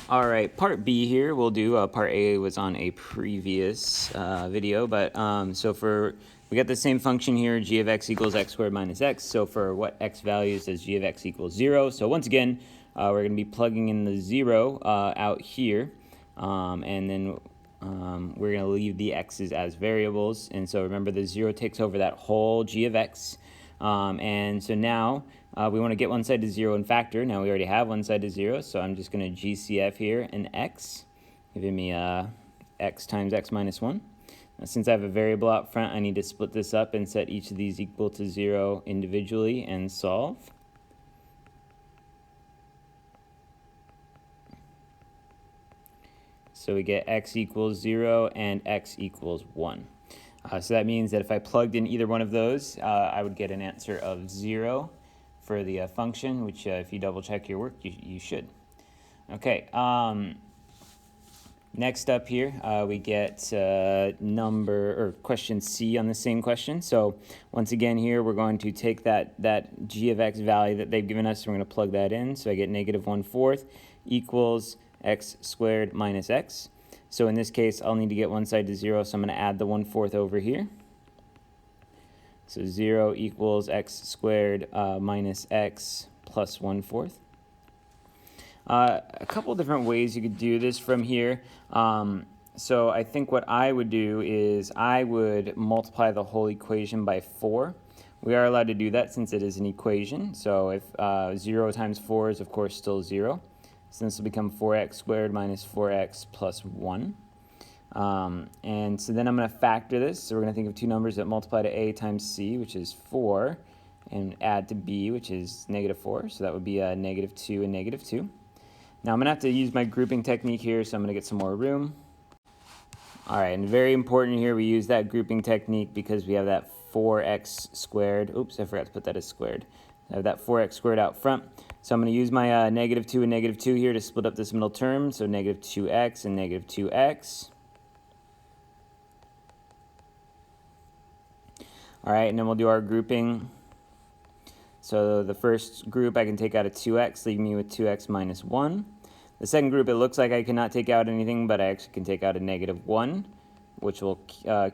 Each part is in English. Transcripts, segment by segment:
All right, part B here we'll do. Part A was on a previous video, but we got the same function here, g of x equals x squared minus x. So for what x values does g of x equals 0? So once again, we're going to be plugging in the 0 out here, and then we're going to leave the x's as variables. And so remember, the 0 takes over that whole g of x. And so now we want to get one side to 0 and factor. Now we already have one side to 0, so I'm just going to GCF here an x, giving me x times x minus 1. Now, since I have a variable out front, I need to split this up and set each of these equal to 0 individually and solve. So we get x equals 0 and x equals 1. So that means that if I plugged in either one of those, I would get an answer of 0 for the function, which if you double check your work, you should. Okay, next up here, we get question C on the same question. So once again here, we're going to take that g of x value that they've given us, and we're going to plug that in. So I get negative 1/4 equals x squared minus x. So in this case, I'll need to get one side to 0, so I'm going to add the 1/4 over here. So 0 equals x squared minus x plus 1/4. A couple different ways you could do this from here. So I think what I would do is I would multiply the whole equation by 4. We are allowed to do that since it is an equation. So if 0 times 4 is, of course, still 0. So this will become 4x squared minus 4x plus 1. And so then I'm going to factor this. So we're going to think of two numbers that multiply to a times c, which is 4, and add to b, which is negative 4. So that would be negative 2 and negative 2. Now I'm going to have to use my grouping technique here, so I'm going to get some more room. All right, and very important here, we use that grouping technique because we have that 4x squared. Oops, I forgot to put that as squared. I have that 4x squared out front. So I'm going to use my negative 2 and negative 2 here to split up this middle term. So negative 2x and negative 2x. All right, and then we'll do our grouping. So the first group I can take out a 2x, leaving me with 2x minus 1. The second group, it looks like I cannot take out anything, but I actually can take out a negative 1, which will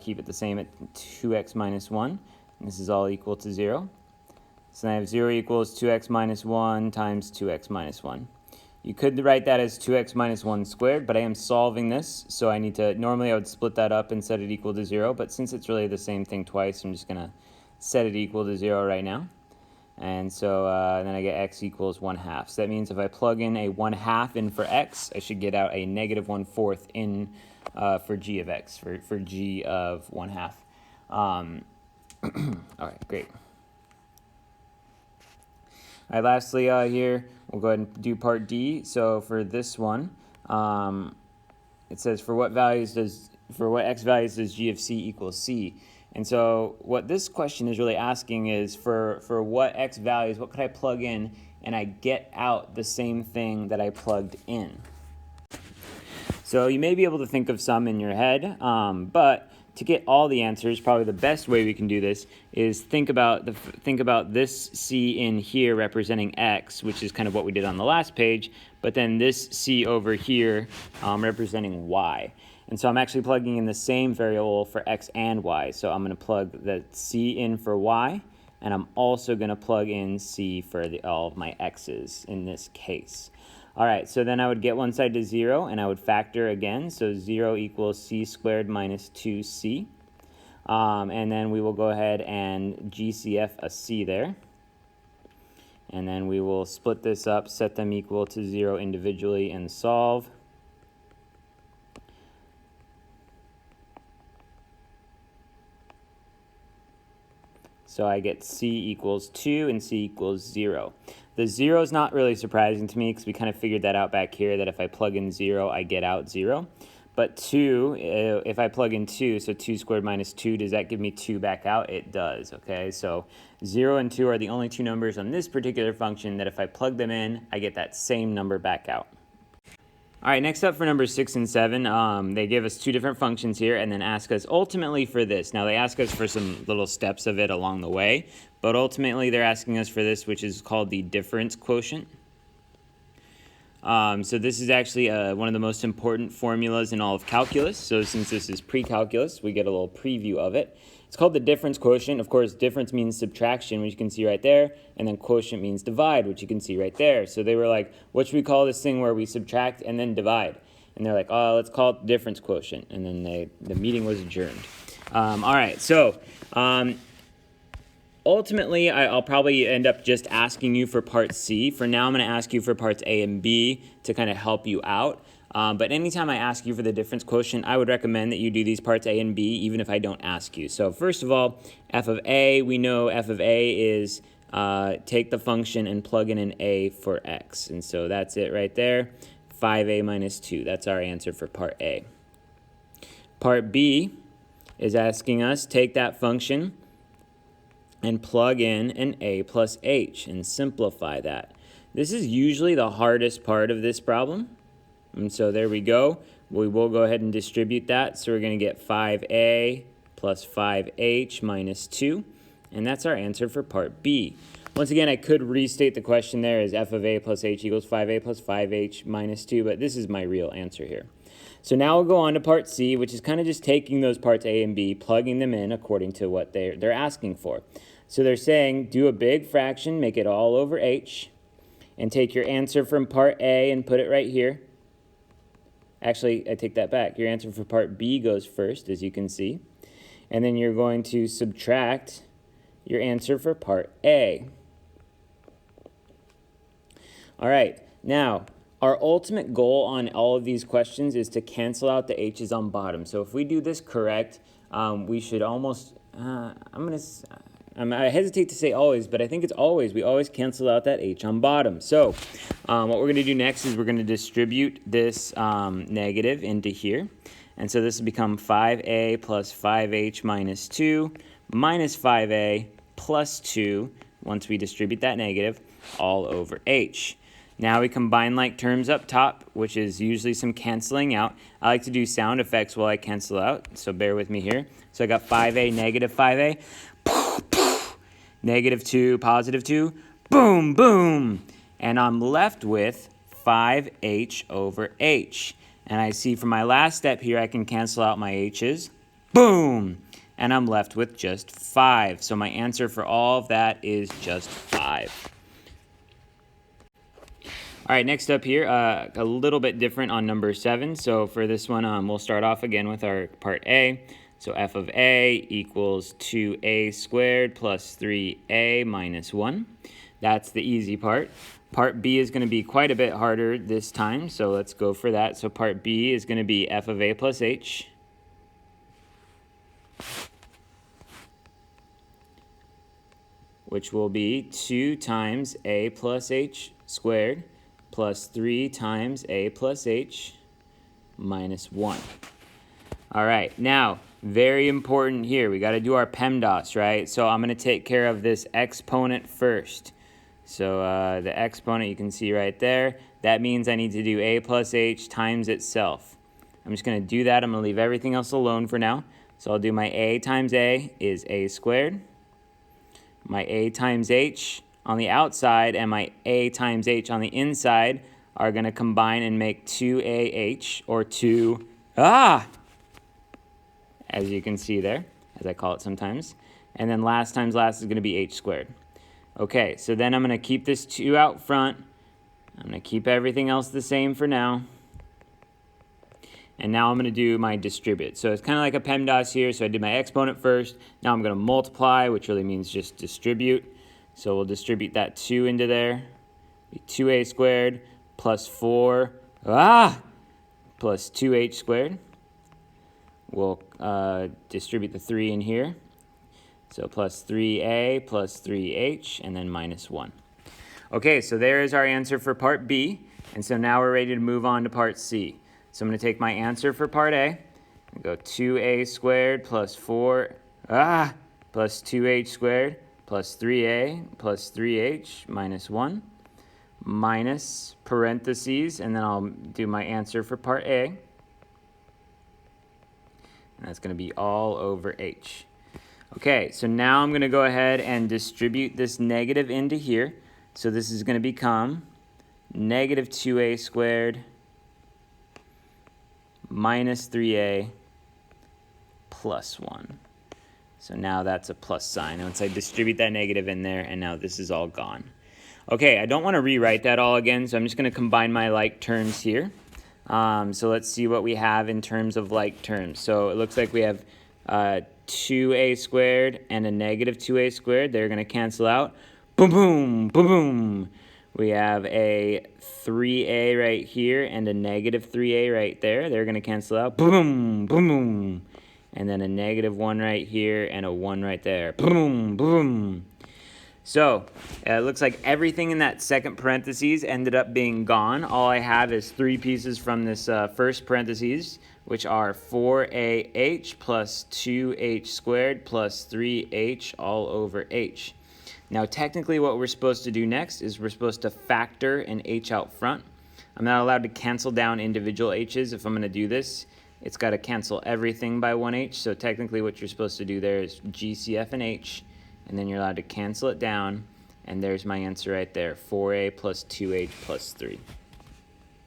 keep it the same at 2x minus 1. And this is all equal to 0. So now I have 0 equals 2x minus 1 times 2x minus 1. You could write that as 2x minus 1 squared, but I am solving this, so I need to, normally I would split that up and set it equal to 0, but since it's really the same thing twice, I'm just going to set it equal to 0 right now. And so then I get x equals 1/2. So that means if I plug in a 1/2 in for x, I should get out a negative 1/4 in for g of x, for g of 1/2. All right, great. All right, lastly here, we'll go ahead and do part D. So for this one, it says for what x values does g of c equal c? And so what this question is really asking is for what x values, what could I plug in and I get out the same thing that I plugged in? So you may be able to think of some in your head, but to get all the answers, probably the best way we can do this is think about this c in here representing x, which is kind of what we did on the last page, but then this c over here representing y. And so I'm actually plugging in the same variable for x and y. So I'm going to plug the c in for y, and I'm also going to plug in c for all of my x's in this case. All right, so then I would get one side to 0, and I would factor again. So 0 equals c squared minus 2c. And then we will go ahead and GCF a c there. And then we will split this up, set them equal to 0 individually, and solve. So I get c equals 2 and c equals 0. The 0 is not really surprising to me because we kind of figured that out back here, that if I plug in 0, I get out 0. But 2, if I plug in 2, so 2 squared minus 2, does that give me 2 back out? It does, okay? So 0 and 2 are the only two numbers on this particular function that if I plug them in, I get that same number back out. All right, next up for numbers 6 and 7, they give us two different functions here and then ask us ultimately for this. Now, they ask us for some little steps of it along the way, but ultimately they're asking us for this, which is called the difference quotient. So this is actually one of the most important formulas in all of calculus. So since this is pre-calculus, we get a little preview of it. It's called the difference quotient. Of course, difference means subtraction, which you can see right there, and then quotient means divide, which you can see right there. So they were like, what should we call this thing where we subtract and then divide? And they're like, oh, let's call it difference quotient. And then the meeting was adjourned. All right, so ultimately, I'll probably end up just asking you for part C. For now, I'm going to ask you for parts A and B to kind of help you out. But anytime I ask you for the difference quotient, I would recommend that you do these parts A and B, even if I don't ask you. So first of all, f of A, we know f of A is take the function and plug in an A for x. And so that's it right there, 5a minus 2. That's our answer for part A. Part B is asking us take that function and plug in an a plus h and simplify that. This is usually the hardest part of this problem. And so there we go. We will go ahead and distribute that. So we're going to get 5a plus 5h minus 2. And that's our answer for part B. Once again, I could restate the question there as f of a plus h equals 5a plus 5h minus 2, but this is my real answer here. So now we'll go on to part C, which is kind of just taking those parts A and B, plugging them in according to what they're asking for. So they're saying do a big fraction, make it all over h, and take your answer from part A and put it right here. Actually, I take that back. Your answer for part B goes first, as you can see. And then you're going to subtract your answer for part A. All right, now, our ultimate goal on all of these questions is to cancel out the h's on bottom. So if we do this correct, we should almost, I hesitate to say always, but I think it's always. We always cancel out that h on bottom. So what we're going to do next is we're going to distribute this negative into here. And so this will become 5a plus 5h minus 2 minus 5a plus 2, once we distribute that negative, all over h. Now we combine like terms up top, which is usually some canceling out. I like to do sound effects while I cancel out, so bear with me here. So I got 5a, negative 5a, negative 2, positive 2, boom, boom. And I'm left with 5h over h. And I see from my last step here, I can cancel out my h's, boom. And I'm left with just 5. So my answer for all of that is just 5. All right, next up here, a little bit different on number 7. So for this one, we'll start off again with our part A. So f of a equals 2a squared plus 3a minus 1. That's the easy part. Part B is going to be quite a bit harder this time, so let's go for that. So part B is going to be f of a plus h. Which will be 2 times a plus h squared plus 3 times a plus h minus 1. All right, now, very important here. We got to do our PEMDAS, right? So I'm going to take care of this exponent first. So the exponent you can see right there, that means I need to do a plus h times itself. I'm just going to do that. I'm going to leave everything else alone for now. So I'll do my a times a is a squared. My a times h on the outside and my a times h on the inside are going to combine and make 2ah, or 2, as you can see there, as I call it sometimes. And then last times last is going to be h squared. Okay, so then I'm going to keep this 2 out front. I'm going to keep everything else the same for now. And now I'm going to do my distribute. So it's kind of like a PEMDAS here. So I did my exponent first. Now I'm going to multiply, which really means just distribute. So we'll distribute that 2 into there. 2a squared plus 4, plus 2h squared. We'll distribute the 3 in here. So plus 3a plus 3h, and then minus 1. Okay, so there is our answer for part B. And so now we're ready to move on to part C. So I'm going to take my answer for part A and go 2a squared plus 4, plus 2h squared plus 3a plus 3h minus 1 minus parentheses, and then I'll do my answer for part A. And that's going to be all over h. Okay, so now I'm going to go ahead and distribute this negative into here. So this is going to become negative 2a squared minus 3a plus 1. So now that's a plus sign. Once I distribute that negative in there, and now this is all gone. Okay, I don't want to rewrite that all again, so I'm just going to combine my like terms here. So let's see what we have in terms of like terms. So it looks like we have 2a squared and a negative 2a squared. They're going to cancel out. Boom, boom, boom, boom. We have a 3a right here and a negative 3a right there. They're going to cancel out. Boom, boom, boom. And then a negative 1 right here and a 1 right there. Boom, boom. So it looks like everything in that second parentheses ended up being gone. All I have is 3 pieces from this first parentheses, which are 4ah plus 2h squared plus 3h all over h. Now technically what we're supposed to do next is we're supposed to factor an h out front. I'm not allowed to cancel down individual h's if I'm going to do this. It's got to cancel everything by 1h, so technically what you're supposed to do there is GCF and h, and then you're allowed to cancel it down, and there's my answer right there, 4a plus 2h plus 3.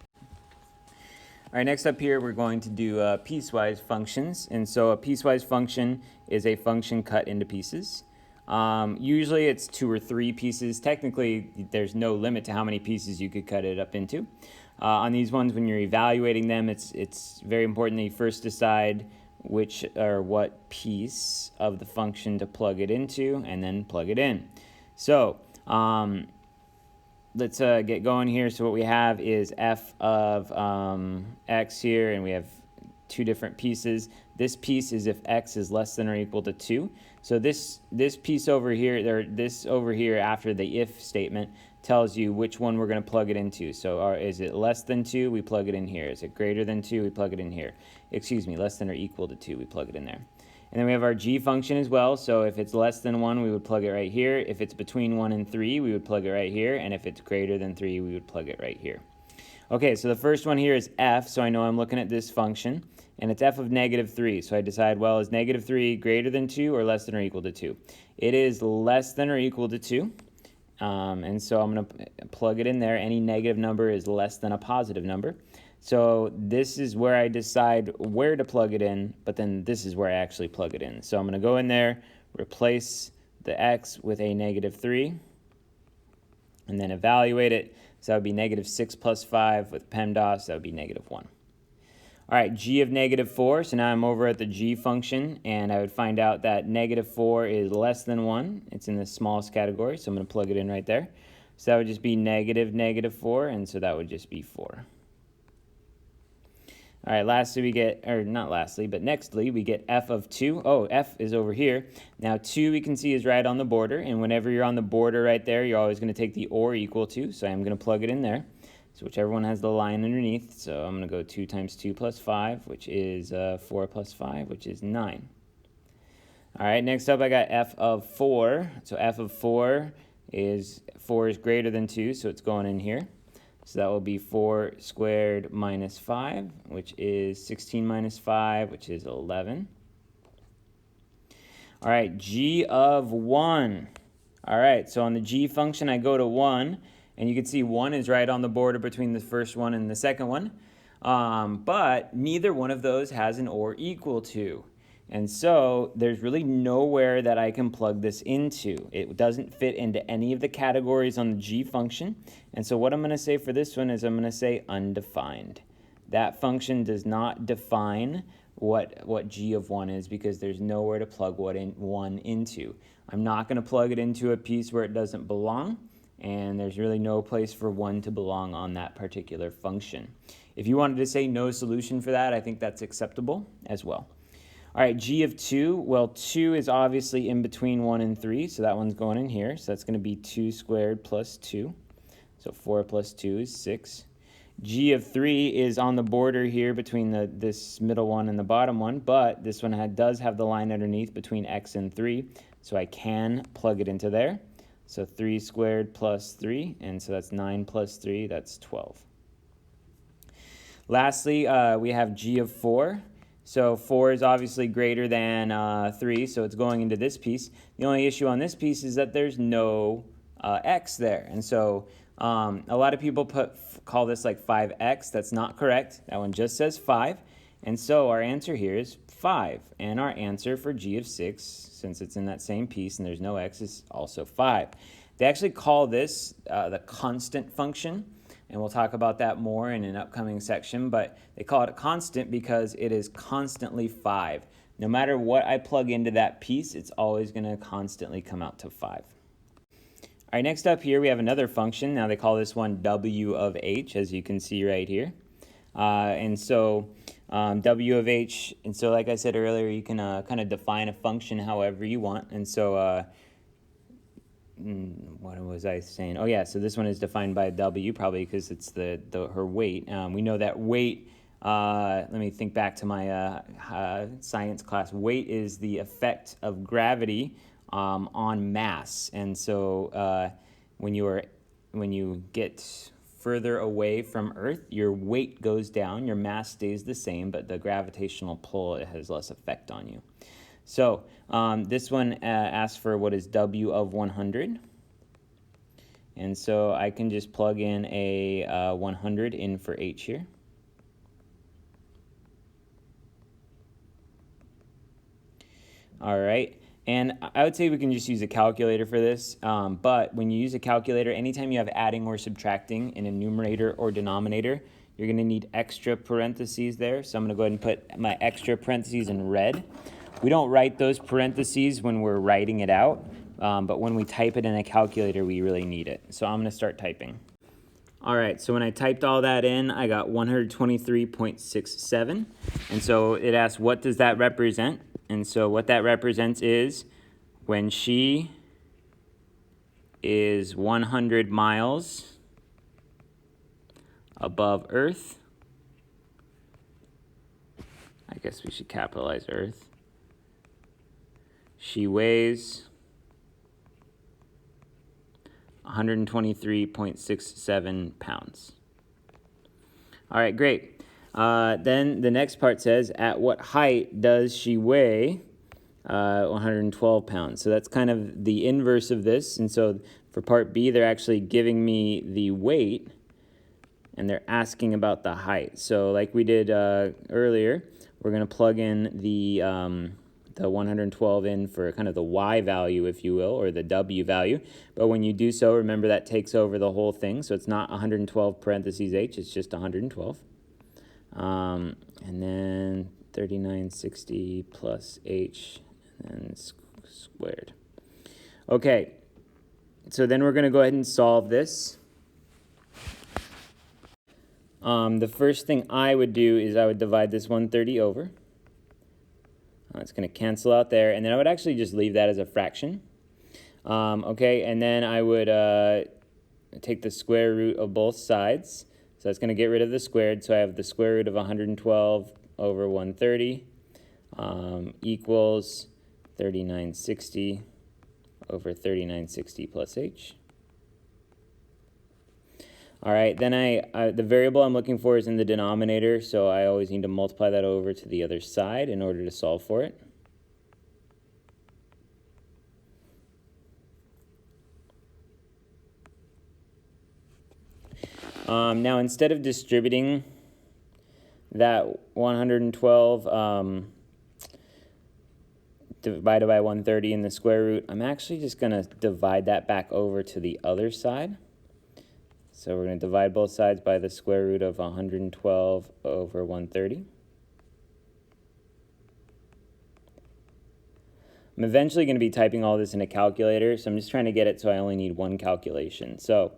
All right, next up here we're going to do piecewise functions, and so a piecewise function is a function cut into pieces. Usually it's 2 or 3 pieces. Technically, there's no limit to how many pieces you could cut it up into. On these ones, when you're evaluating them, it's very important that you first decide which or what piece of the function to plug it into, and then plug it in. So let's get going here. So what we have is f of x here, and we have 2 different pieces. This piece is if x is less than or equal to 2. So this piece over here, or this over here after the if statement, tells you which one we're going to plug it into. So is it less than 2? We plug it in here. Is it greater than 2? We plug it in here. Excuse me, less than or equal to 2, we plug it in there. And then we have our g function as well. So if it's less than 1, we would plug it right here. If it's between 1 and 3, we would plug it right here. And if it's greater than 3, we would plug it right here. Okay, so the first one here is f, so I know I'm looking at this function. And it's f of negative 3. So I decide, well, is negative 3 greater than 2 or less than or equal to 2? It is less than or equal to 2. And so I'm going to plug it in there. Any negative number is less than a positive number. So this is where I decide where to plug it in, but then this is where I actually plug it in. So I'm going to go in there, replace the x with a negative 3, and then evaluate it. So that would be negative 6 plus 5 with PEMDAS. That would be negative 1. All right, g of negative 4. So now I'm over at the g function, and I would find out that negative 4 is less than 1. It's in the smallest category, so I'm going to plug it in right there. So that would just be negative 4, and so that would just be 4. All right, lastly we get, or not lastly, but nextly we get f of 2. Oh, f is over here. Now 2 we can see is right on the border, and whenever you're on the border right there, you're always going to take the or equal to, so I'm going to plug it in there. So whichever one has the line underneath. So I'm going to go 2 times 2 plus 5, which is 4 plus 5, which is 9. All right, next up I got f of 4. So f of 4 is greater than 2, so it's going in here. So that will be 4 squared minus 5, which is 16 minus 5, which is 11. All right, g of 1. All right, so on the g function I go to 1. And you can see 1 is right on the border between the first one and the second one. But neither one of those has an or equal to. And so there's really nowhere that I can plug this into. It doesn't fit into any of the categories on the g function. And so what I'm going to say for this one is I'm going to say undefined. That function does not define what g of 1 is because there's nowhere to plug 1 into. I'm not going to plug it into a piece where it doesn't belong. And there's really no place for 1 to belong on that particular function. If you wanted to say no solution for that, I think that's acceptable as well. All right, g of 2, well, 2 is obviously in between 1 and 3, so that one's going in here. So that's going to be 2 squared plus 2. So 4 plus 2 is 6. G of 3 is on the border here between this middle one and the bottom one, but this one does have the line underneath between x and 3, so I can plug it into there. So 3 squared plus 3, and so that's 9 plus 3, that's 12. Lastly, we have g of 4. So 4 is obviously greater than 3, so it's going into this piece. The only issue on this piece is that there's no x there. And so A lot of people call this like 5x. That's not correct. That one just says 5. And so our answer here is 5. And our answer for g of 6, since it's in that same piece and there's no x, is also 5. They actually call this the constant function. And we'll talk about that more in an upcoming section. But they call it a constant because it is constantly 5. No matter what I plug into that piece, it's always going to constantly come out to 5. All right, next up here we have another function. Now they call this one w of h, as you can see right here. And so w of h, and so like I said earlier, you can kind of define a function however you want. And so what was I saying? Oh yeah, so this one is defined by w, probably because it's her weight. We know that weight, let me think back to my science class. Weight is the effect of gravity on mass, and so when you get further away from Earth, your weight goes down, your mass stays the same, but the gravitational pull, it has less effect on you. So this one asks for what is w of 100, and so I can just plug in a 100 in for h here. All right. And I would say we can just use a calculator for this, but when you use a calculator, anytime you have adding or subtracting in a numerator or denominator, you're going to need extra parentheses there. So I'm going to go ahead and put my extra parentheses in red. We don't write those parentheses when we're writing it out, but when we type it in a calculator, we really need it. So I'm going to start typing. All right, so when I typed all that in, I got 123.67. And so it asks, what does that represent? And so what that represents is when she is 100 miles above Earth. I guess we should capitalize Earth. She weighs 123.67 pounds. All right, great. Then the next part says, at what height does she weigh 112 pounds? So that's kind of the inverse of this. And so for part B, they're actually giving me the weight, and they're asking about the height. So like we did earlier, we're going to plug in the 112 in for kind of the y value, if you will, or the w value. But when you do so, remember that takes over the whole thing. So it's not 112 parentheses h, it's just 112. And then 3960 plus h, and then squared. Okay, so then we're going to go ahead and solve this. The first thing I would do is I would divide this 130 over. It's going to cancel out there, and then I would actually just leave that as a fraction. Okay, and then I would take the square root of both sides. So it's going to get rid of the squared, so I have the square root of 112 over 130 equals 3960 over 3960 plus h. All right, then the variable I'm looking for is in the denominator, so I always need to multiply that over to the other side in order to solve for it. Now, instead of distributing that 112 divided by 130 in the square root, I'm actually just going to divide that back over to the other side. So we're going to divide both sides by the square root of 112 over 130. I'm eventually going to be typing all this in a calculator, so I'm just trying to get it so I only need one calculation. So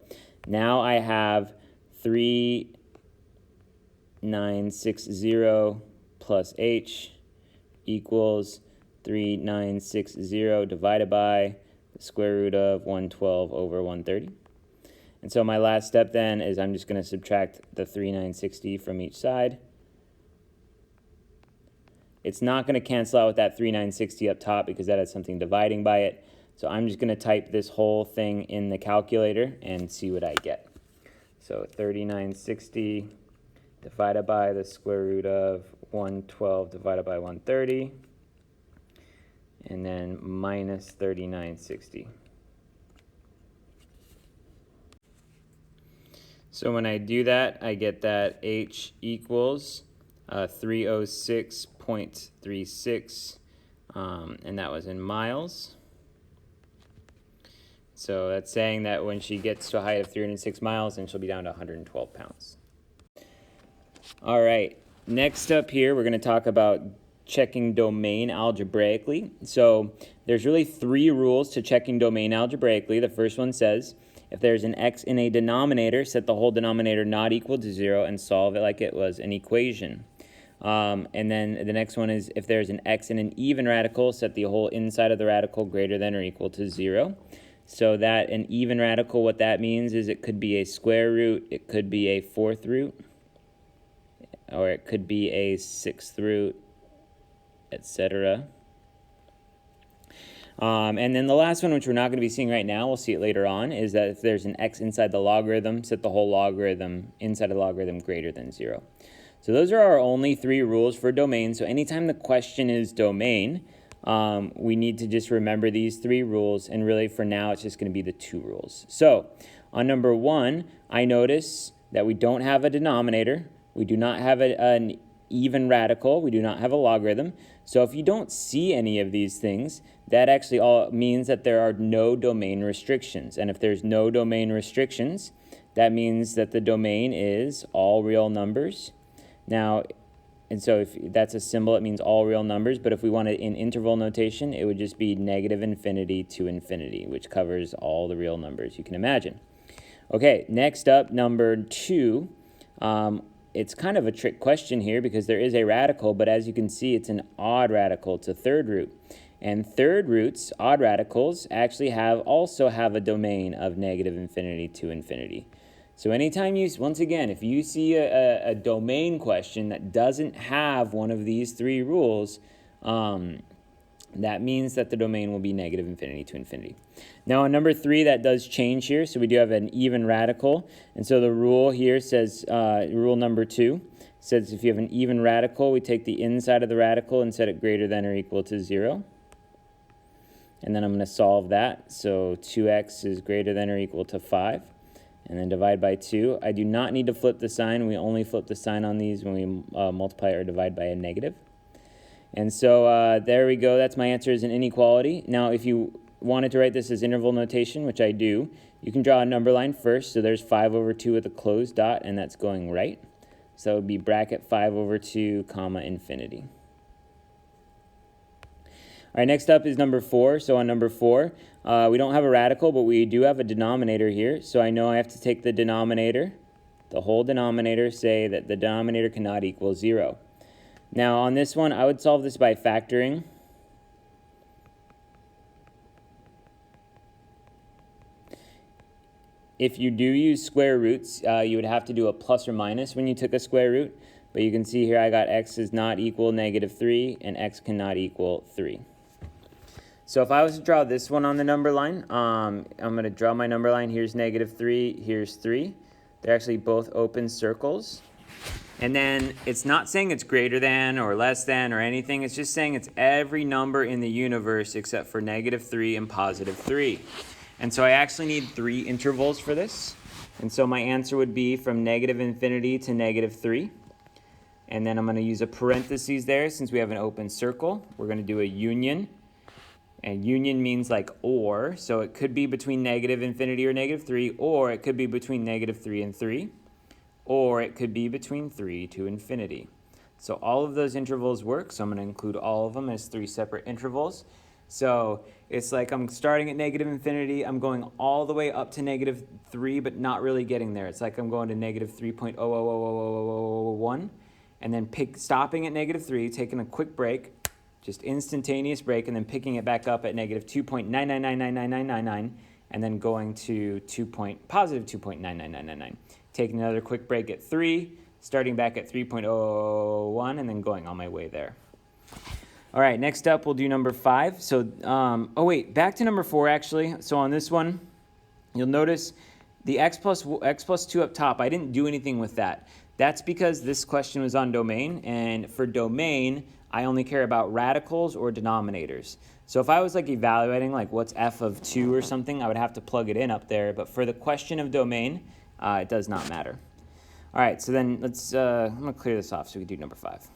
now I have 3960 plus h equals 3960 divided by the square root of 112 over 130. And so my last step then is I'm just going to subtract the 3960 from each side. It's not going to cancel out with that 3960 up top because that has something dividing by it. So I'm just going to type this whole thing in the calculator and see what I get. So 3960 divided by the square root of 112 divided by 130, and then minus 3960. So when I do that, I get that h equals 306.36, and that was in miles. So that's saying that when she gets to a height of 306 miles, then she'll be down to 112 pounds. All right, next up here, we're going to talk about checking domain algebraically. So there's really 3 rules to checking domain algebraically. The first one says, if there's an x in a denominator, set the whole denominator not equal to 0 and solve it like it was an equation. And then the next one is, if there's an x in an even radical, set the whole inside of the radical greater than or equal to 0. So that an even radical, what that means is it could be a square root, it could be a 4th root, or it could be a 6th root, etc. And then the last one, which we're not going to be seeing right now, we'll see it later on, is that if there's an x inside the logarithm, set the whole logarithm inside the logarithm greater than 0. So those are our only 3 rules for domain. So anytime the question is domain, we need to just remember these 3 rules, and really for now it's just going to be the 2 rules. So on number 1, I notice that we don't have a denominator, we do not have an even radical, we do not have a logarithm. So if you don't see any of these things, that actually all means that there are no domain restrictions. And if there's no domain restrictions, that means that the domain is all real numbers. Now, and so if that's a symbol, it means all real numbers. But if we want it in interval notation, it would just be negative infinity to infinity, which covers all the real numbers you can imagine. Okay, next up, number 2. It's kind of a trick question here because there is a radical, but as you can see, it's an odd radical. It's a 3rd root. And 3rd roots, odd radicals, actually also have a domain of negative infinity to infinity. So anytime you, once again, if you see a domain question that doesn't have one of these 3 rules, that means that the domain will be negative infinity to infinity. Now on number 3, that does change here. So we do have an even radical. And so the rule here says, rule number 2, says if you have an even radical, we take the inside of the radical and set it greater than or equal to 0. And then I'm going to solve that. So 2x is greater than or equal to 5. And then divide by 2. I do not need to flip the sign. We only flip the sign on these when we multiply or divide by a negative. And so there we go. That's my answer as an inequality. Now, if you wanted to write this as interval notation, which I do, you can draw a number line first. So there's 5 over 2 with a closed dot, and that's going right. So that would be bracket 5 over 2, comma, infinity. All right, next up is number 4. So on number 4, we don't have a radical, but we do have a denominator here. So I know I have to take the denominator, the whole denominator, say that the denominator cannot equal 0. Now on this one, I would solve this by factoring. If you do use square roots, you would have to do a plus or minus when you took a square root. But you can see here I got x is not equal negative 3 and x cannot equal 3. So if I was to draw this one on the number line, I'm going to draw my number line. Here's negative 3, here's 3. They're actually both open circles. And then it's not saying it's greater than or less than or anything. It's just saying it's every number in the universe except for negative 3 and positive 3. And so I actually need 3 intervals for this. And so my answer would be from negative infinity to negative 3. And then I'm going to use a parentheses there since we have an open circle. We're going to do a union. And union means like or. So it could be between negative infinity or negative 3, or it could be between negative 3 and 3. Or it could be between 3 to infinity. So all of those intervals work, so I'm going to include all of them as 3 separate intervals. So it's like I'm starting at negative infinity, I'm going all the way up to negative 3, but not really getting there. It's like I'm going to negative 3.0000001, and then stopping at negative 3, taking a quick break, just instantaneous break, and then picking it back up at negative 2.9999999, and then going to positive 2.99999. Taking another quick break at 3, starting back at 3.001, and then going on my way there. All right, next up we'll do number 5. So, back to number 4 actually. So on this one, you'll notice the x plus 2 up top, I didn't do anything with that. That's because this question was on domain, and for domain, I only care about radicals or denominators. So if I was like evaluating like what's f of 2 or something, I would have to plug it in up there. But for the question of domain, it does not matter. All right, so then I'm going to clear this off so we can do number 5.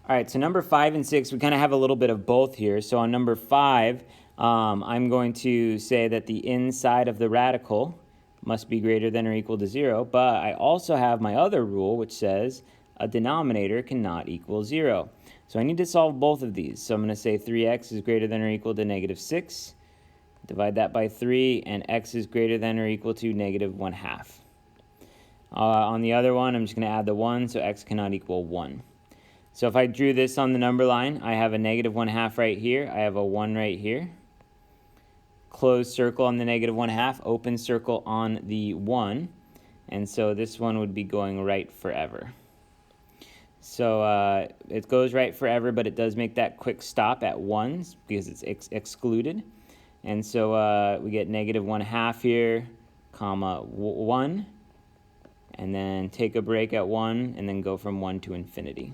All right, so number 5 and 6, we kind of have a little bit of both here. So on number 5, I'm going to say that the inside of the radical must be greater than or equal to 0, but I also have my other rule, which says a denominator cannot equal 0. So I need to solve both of these. So I'm going to say 3x is greater than or equal to negative 6. Divide that by 3, and x is greater than or equal to negative 1/2. On the other one, I'm just going to add the 1, so x cannot equal 1. So if I drew this on the number line, I have a negative 1/2 right here. I have a 1 right here. Closed circle on the negative 1/2, open circle on the 1. And so this one would be going right forever. So it goes right forever, but it does make that quick stop at 1 because it's excluded. And so we get negative 1/2 here, comma 1. And then take a break at 1, and then go from 1 to infinity.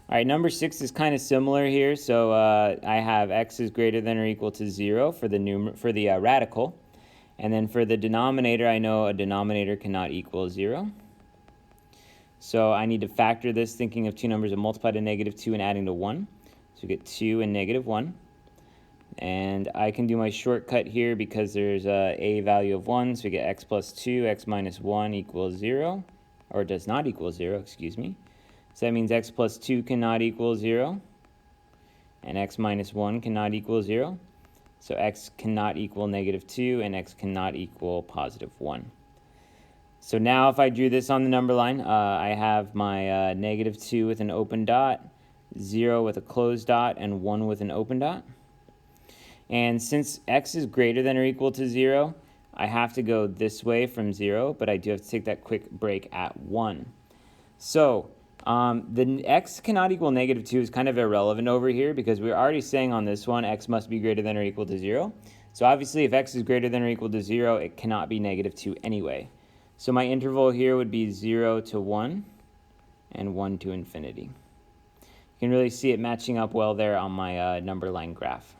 All right, number 6 is kind of similar here. So I have x is greater than or equal to 0 for the radical. And then for the denominator, I know a denominator cannot equal 0. So I need to factor this, thinking of two numbers that multiply to negative 2 and adding to 1. So we get 2 and negative 1. And I can do my shortcut here because there's a value of 1. So we get x plus 2, x minus 1 equals 0. Or does not equal 0, excuse me. So that means x plus 2 cannot equal 0. And x minus 1 cannot equal 0. So x cannot equal negative 2, and x cannot equal positive 1. So now if I drew this on the number line, I have my negative 2 with an open dot, 0 with a closed dot, and 1 with an open dot. And since x is greater than or equal to 0, I have to go this way from 0, but I do have to take that quick break at 1. So the x cannot equal negative 2 is kind of irrelevant over here because we're already saying on this one x must be greater than or equal to 0. So obviously if x is greater than or equal to 0, it cannot be negative 2 anyway. So my interval here would be 0 to 1 and 1 to infinity. You can really see it matching up well there on my number line graph.